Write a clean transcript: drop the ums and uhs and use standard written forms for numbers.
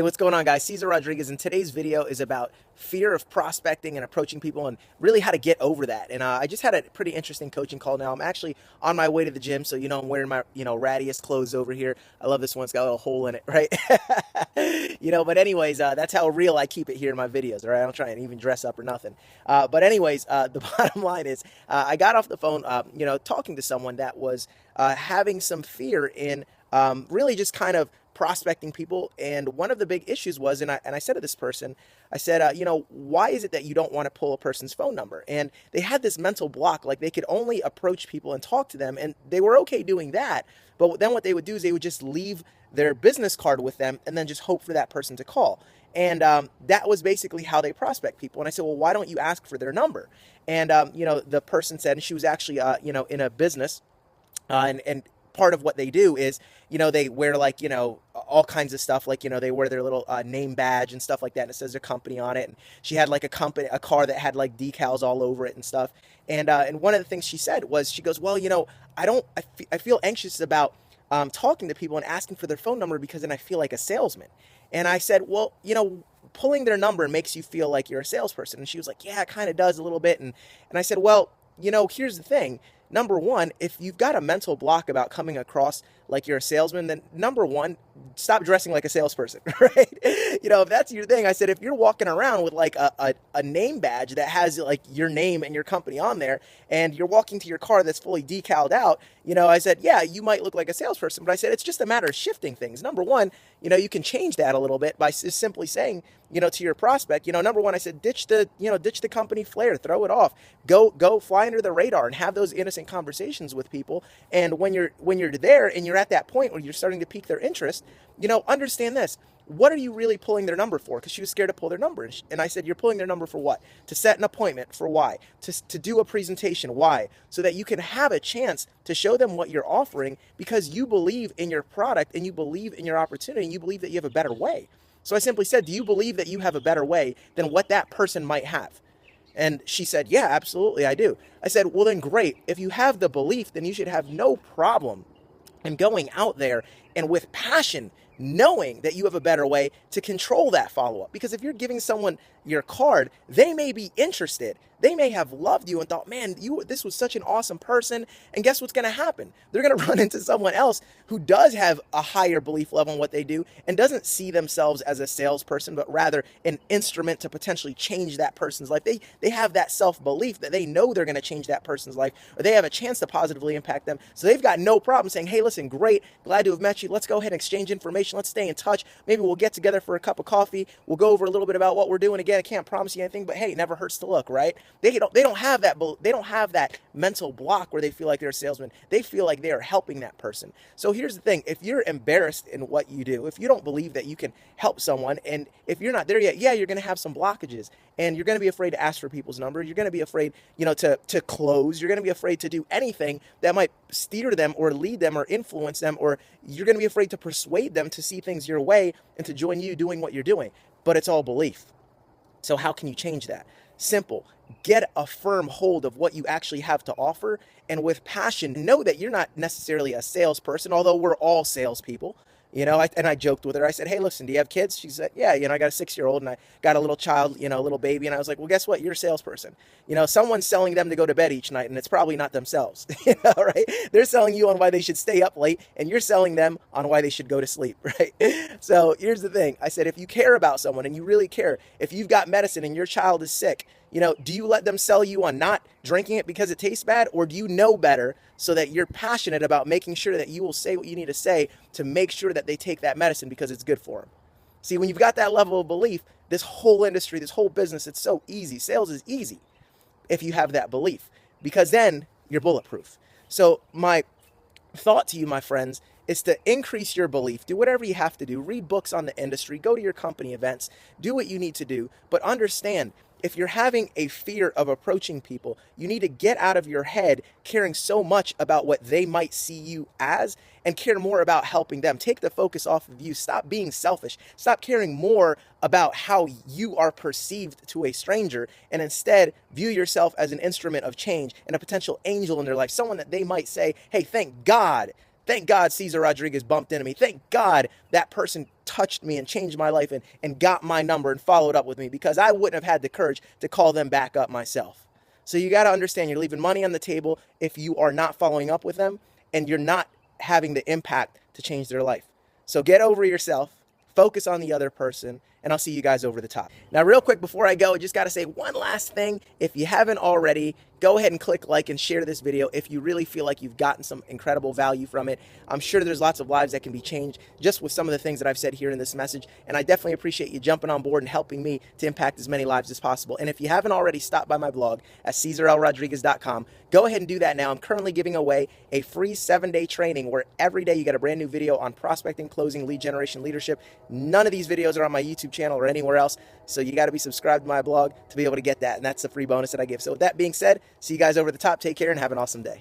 Hey, what's going on, guys? Cesar Rodriguez, and today's video is about fear of prospecting and approaching people and really how to get over that. And I just had a pretty interesting coaching call now. I'm actually on my way to the gym, so I'm wearing my rattiest clothes over here. I love this one. It's got a little hole in it, right? But anyways, that's how real I keep it here in my videos, all right? I don't try and even dress up or nothing. But anyways, the bottom line is I got off the phone, talking to someone that was having some fear in really just kind of prospecting people. And one of the big issues was, and I said to this person, I said, why is it that you don't want to pull a person's phone number? And they had this mental block, like they could only approach people and talk to them, and they were okay doing that. But then what they would do is they would just leave their business card with them and then just hope for that person to call. And that was basically how they prospect people. And I said, well, why don't you ask for their number? And, the person said, and she was actually, in a business, and part of what they do is, they wear all kinds of stuff, they wear their little name badge and stuff like that, and it says their company on it. And she had like a car that had like decals all over it and stuff. And one of the things she said was, she goes, well, I feel anxious about talking to people and asking for their phone number because then I feel like a salesman. And I said, well, pulling their number makes you feel like you're a salesperson. And she was like, yeah, it kind of does a little bit. And I said, well, here's the thing. Number one, if you've got a mental block about coming across like you're a salesman, then number one, stop dressing like a salesperson, right? If that's your thing, I said, if you're walking around with like a name badge that has like your name and your company on there, and you're walking to your car that's fully decaled out, I said, yeah, you might look like a salesperson, but I said, it's just a matter of shifting things. Number one, you can change that a little bit by simply saying, to your prospect, number one, I said, ditch the company flair, throw it off, go fly under the radar and have those innocent conversations with people. And when you're there and you're at that point where you're starting to pique their interest, understand this. What are you really pulling their number for? Because she was scared to pull their number. And I said, you're pulling their number for what? To set an appointment. For why? To do a presentation. Why? So that you can have a chance to show them what you're offering, because you believe in your product and you believe in your opportunity and you believe that you have a better way. So I simply said, do you believe that you have a better way than what that person might have? And she said, yeah, absolutely, I do. I said, well, then great. If you have the belief, then you should have no problem in going out there and with passion, knowing that you have a better way to control that follow-up. Because if you're giving someone your card, they may be interested. They may have loved you and thought, man, this was such an awesome person. And guess what's going to happen? They're going to run into someone else who does have a higher belief level in what they do and doesn't see themselves as a salesperson, but rather an instrument to potentially change that person's life. They have that self-belief that they know they're going to change that person's life, or they have a chance to positively impact them. So they've got no problem saying, hey, listen, great, glad to have met you. Let's go ahead and exchange information. Let's stay in touch. Maybe we'll get together for a cup of coffee. We'll go over a little bit about what we're doing. Again, I can't promise you anything, but hey, it never hurts to look, right? They don't have that mental block where they feel like they're a salesman. They feel like they are helping that person. So here's the thing. If you're embarrassed in what you do, if you don't believe that you can help someone, and if you're not there yet, yeah, you're going to have some blockages, and you're going to be afraid to ask for people's number. You're going to be afraid, to close. You're going to be afraid to do anything that might steer them or lead them or influence them, or you're going to be afraid to persuade them to see things your way and to join you doing what you're doing. But it's all belief. So how can you change that? Simple. Get a firm hold of what you actually have to offer, and with passion, know that you're not necessarily a salesperson, although we're all salespeople. And I joked with her. I said, hey, listen, do you have kids? She said, yeah, I got a 6-year-old and I got a little child, a little baby. And I was like, well, guess what? You're a salesperson. Someone's selling them to go to bed each night, and it's probably not themselves, right? They're selling you on why they should stay up late, and you're selling them on why they should go to sleep, right? So here's the thing. I said, if you care about someone and you really care, if you've got medicine and your child is sick, do you let them sell you on not drinking it because it tastes bad, or do you know better so that you're passionate about making sure that you will say what you need to say to make sure that they take that medicine because it's good for them? See, when you've got that level of belief, this whole industry, this whole business, it's so easy. Sales is easy if you have that belief, because then you're bulletproof. So my thought to you, my friends, is to increase your belief. Do whatever you have to do. Read books on the industry. Go to your company events. Do what you need to do. But understand, if you're having a fear of approaching people, you need to get out of your head caring so much about what they might see you as and care more about helping them. Take the focus off of you. Stop being selfish. Stop caring more about how you are perceived to a stranger, and instead view yourself as an instrument of change and a potential angel in their life. Someone that they might say, hey, thank God Thank God Cesar Rodriguez bumped into me. Thank God that person touched me and changed my life and got my number and followed up with me, because I wouldn't have had the courage to call them back up myself. So you got to understand, you're leaving money on the table if you are not following up with them, and you're not having the impact to change their life. So get over yourself, focus on the other person, and I'll see you guys over the top. Now, real quick before I go, I just got to say one last thing. If you haven't already, go ahead and click like and share this video if you really feel like you've gotten some incredible value from it. I'm sure there's lots of lives that can be changed just with some of the things that I've said here in this message, and I definitely appreciate you jumping on board and helping me to impact as many lives as possible. And if you haven't already stopped by my blog at CesarLRodriguez.com, go ahead and do that now. I'm currently giving away a free 7-day training where every day you get a brand new video on prospecting, closing, lead generation, leadership. None of these videos are on my YouTube channel or anywhere else, so you got to be subscribed to my blog to be able to get that, and that's the free bonus that I give. So with that being said, see you guys over the top. Take care and have an awesome day.